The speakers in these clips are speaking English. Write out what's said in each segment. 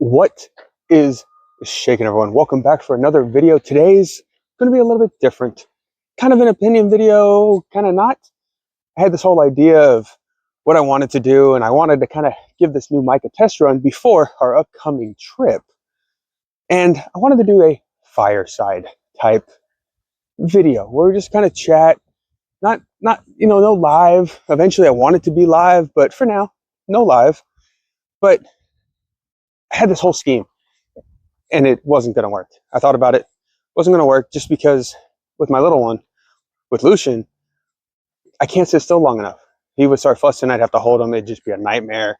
What is shaking, everyone? Welcome back for another video. Today's going to be a little bit different, kind of an opinion video, kind of not. I had this whole idea of what I wanted to do, and I wanted to kind of give this new mic a test run before our upcoming trip. And I wanted to do a fireside type video where we just kind of chat, not no live. Eventually I want it to be live, but for now, no live. But I had this whole scheme and it wasn't going to work. I thought about it. It wasn't going to work just because with my little one, with Lucian, I can't sit still long enough. He would start fussing. I'd have to hold him. It'd just be a nightmare.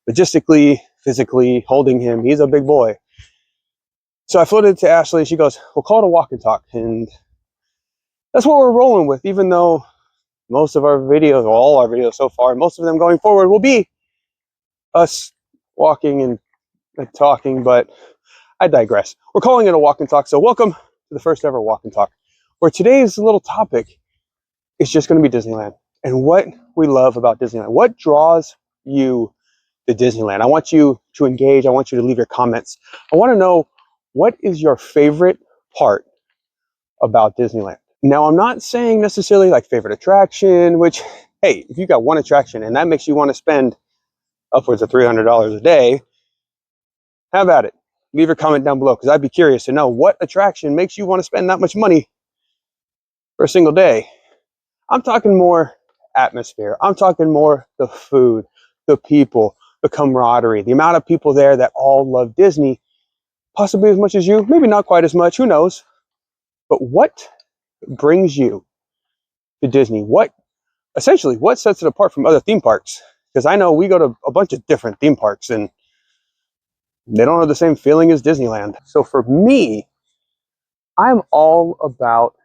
Logistically, physically, holding him. He's a big boy. So I floated to Ashley. She goes, we'll call it a walk and talk. And that's what we're rolling with, even though most of our videos, or all our videos so far, most of them going forward will be us walking and talking, but I digress. We're calling it a walk and talk. So welcome to the first ever walk and talk, where today's little topic is just going to be Disneyland and what we love about Disneyland. What draws you to Disneyland? I want you to engage. I want you to leave your comments. I want to know, what is your favorite part about Disneyland? Now, I'm not saying necessarily like favorite attraction, which, hey, if you got one attraction and that makes you want to spend upwards of $300 a day, have at it. Leave your comment down below, because I'd be curious to know what attraction makes you want to spend that much money for a single day. I'm talking more atmosphere. I'm talking more the food, the people, the camaraderie, the amount of people there that all love Disney, possibly as much as you, maybe not quite as much, who knows? But what brings you to Disney? What sets it apart from other theme parks? Because I know we go to a bunch of different theme parks and they don't have the same feeling as Disneyland. So for me, I'm all about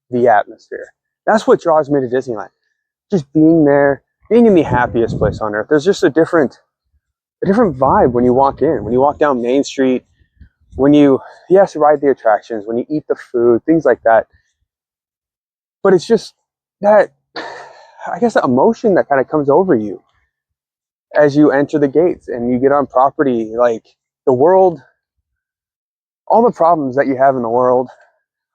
the atmosphere. That's what draws me to Disneyland. Just being there, being in the happiest place on earth. There's just a different vibe when you walk in, when you walk down Main Street, when you ride the attractions, when you eat the food, things like that. But it's just that, I guess, that emotion that kind of comes over you as you enter the gates and you get on property. Like, the world, all the problems that you have in the world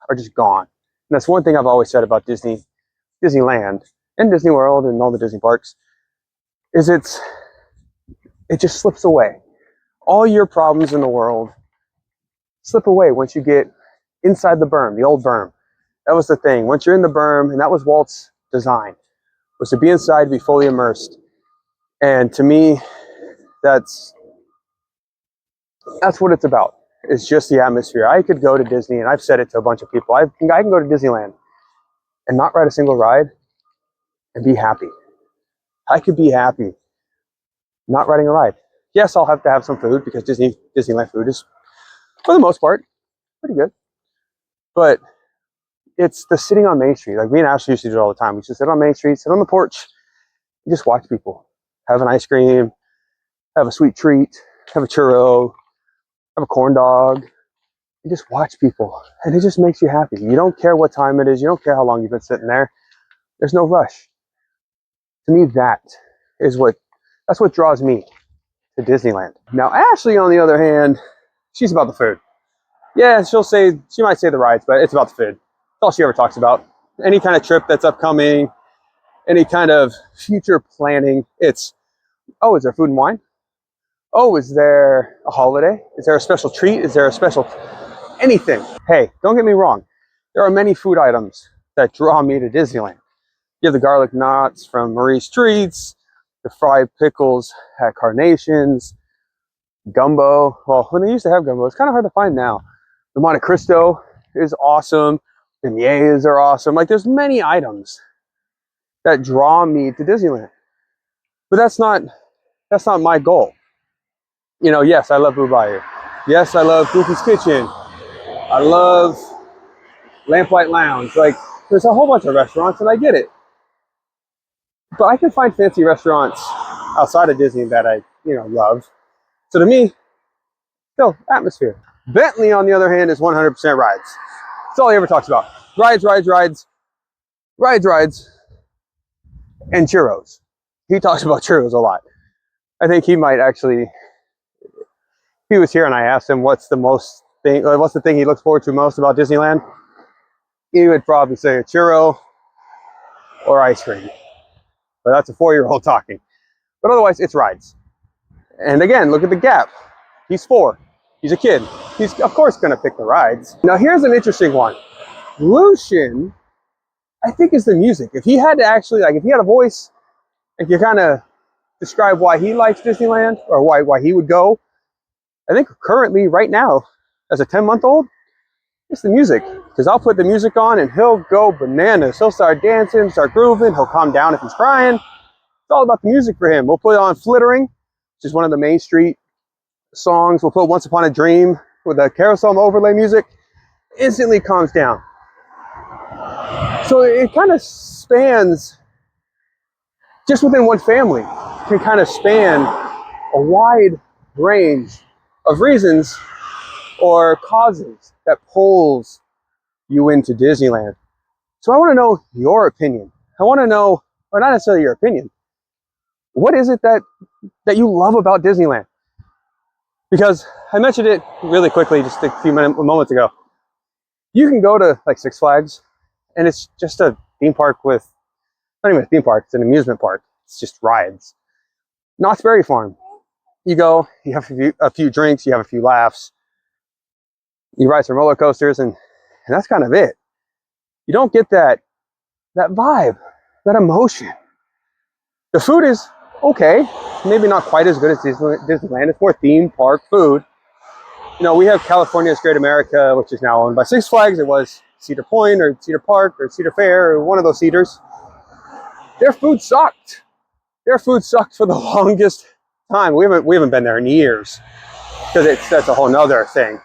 are just gone. And that's one thing I've always said about Disneyland and Disney World and all the Disney parks, is it just slips away. All your problems in the world slip away once you get inside the berm, the old berm. That was the thing. Once you're in the berm, and that was Walt's design, was to be inside, be fully immersed. And to me, that's what it's about. It's just the atmosphere. I could go to Disney, and I've said it to a bunch of people. I can go to Disneyland and not ride a single ride and be happy. I could be happy not riding a ride. Yes, I'll have to have some food, because Disneyland food is, for the most part, pretty good. But it's the sitting on Main Street. Like, me and Ashley used to do it all the time. We used to sit on Main Street, sit on the porch, and just watch people. Have an ice cream, have a sweet treat, have a churro, have a corn dog. You just watch people, and it just makes you happy. You don't care what time it is. You don't care how long you've been sitting there. There's no rush. To me, that's what draws me to Disneyland. Now, Ashley, on the other hand, she's about the food. Yeah, she might say the rides, but it's about the food. That's all she ever talks about. Any kind of trip that's upcoming, any kind of future planning, it's, oh, is there food and wine? Oh, is there a holiday? Is there a special treat? Is there a special anything? Hey, don't get me wrong. There are many food items that draw me to Disneyland. You have the garlic knots from Marie's Treats, the fried pickles at Carnations, gumbo. Well, when they used to have gumbo, it's kind of hard to find now. The Monte Cristo is awesome. Beignets are awesome. Like, there's many items that draw me to Disneyland. But that's not my goal. You know, yes, I love Blue Bayou. Yes, I love Goofy's Kitchen. I love Lamplight Lounge. Like, there's a whole bunch of restaurants, and I get it. But I can find fancy restaurants outside of Disney that I, love. So to me, still atmosphere. Bentley, on the other hand, is 100% rides. That's all he ever talks about. Rides, and churros. He talks about churros a lot. I think he might actually, he was here and I asked him what's the thing he looks forward to most about Disneyland, he would probably say a churro or ice cream. But that's a 4-year-old talking. But otherwise, it's rides. And again, look at the gap. He's 4. He's a kid. He's, of course, going to pick the rides. Now, here's an interesting one. Lucian, I think, is the music. If he had to actually, like, if he had a voice and could kind of describe why he likes Disneyland or why he would go, I think currently, right now, as a 10-month-old, it's the music. Because I'll put the music on and he'll go bananas. He'll start dancing, start grooving. He'll calm down if he's crying. It's all about the music for him. We'll put on Flittering, which is one of the Main Street songs. We'll put Once Upon a Dream with the carousel overlay music. Instantly calms down. So it kind of spans, just within one family, can kind of span a wide range of reasons or causes that pulls you into Disneyland. So I want to know your opinion. I want to know, or not necessarily your opinion, what is it that you love about Disneyland? Because I mentioned it really quickly just a few moments ago. You can go to like Six Flags and it's just a theme park with, not even a theme park, it's an amusement park. It's just rides. Knott's Berry Farm. You go, you have a few drinks, you have a few laughs, you ride some roller coasters, and that's kind of it. You don't get that vibe, that emotion. The food is okay, maybe not quite as good as Disneyland. It's more theme park food. You know, we have California's Great America, which is now owned by Six Flags. It was Cedar Point or Cedar Park or Cedar Fair or one of those Cedars. Their food sucked. Their food sucked for the longest time. We haven't been there in years because that's a whole nother thing.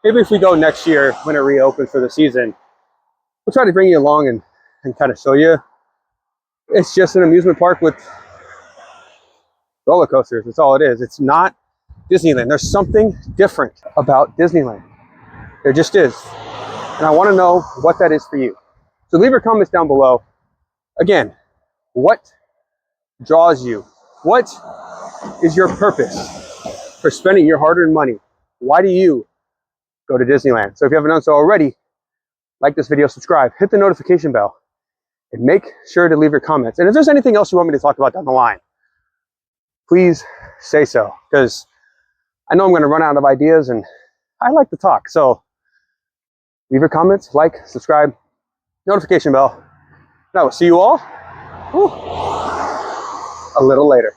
Maybe if we go next year when it reopens for the season, we'll try to bring you along and kind of show you. It's just an amusement park with roller coasters. That's all it is. It's not Disneyland. There's something different about Disneyland. There just is. And I want to know what that is for you. So leave your comments down below. Again, what draws you? What is your purpose for spending your hard-earned money? Why do you go to Disneyland? So if you haven't done so already, like this video, subscribe, hit the notification bell, and make sure to leave your comments. And if there's anything else you want me to talk about down the line, please say so, because I know I'm going to run out of ideas and I like to talk. So leave your comments, like, subscribe, notification bell, and I will see you all a little later.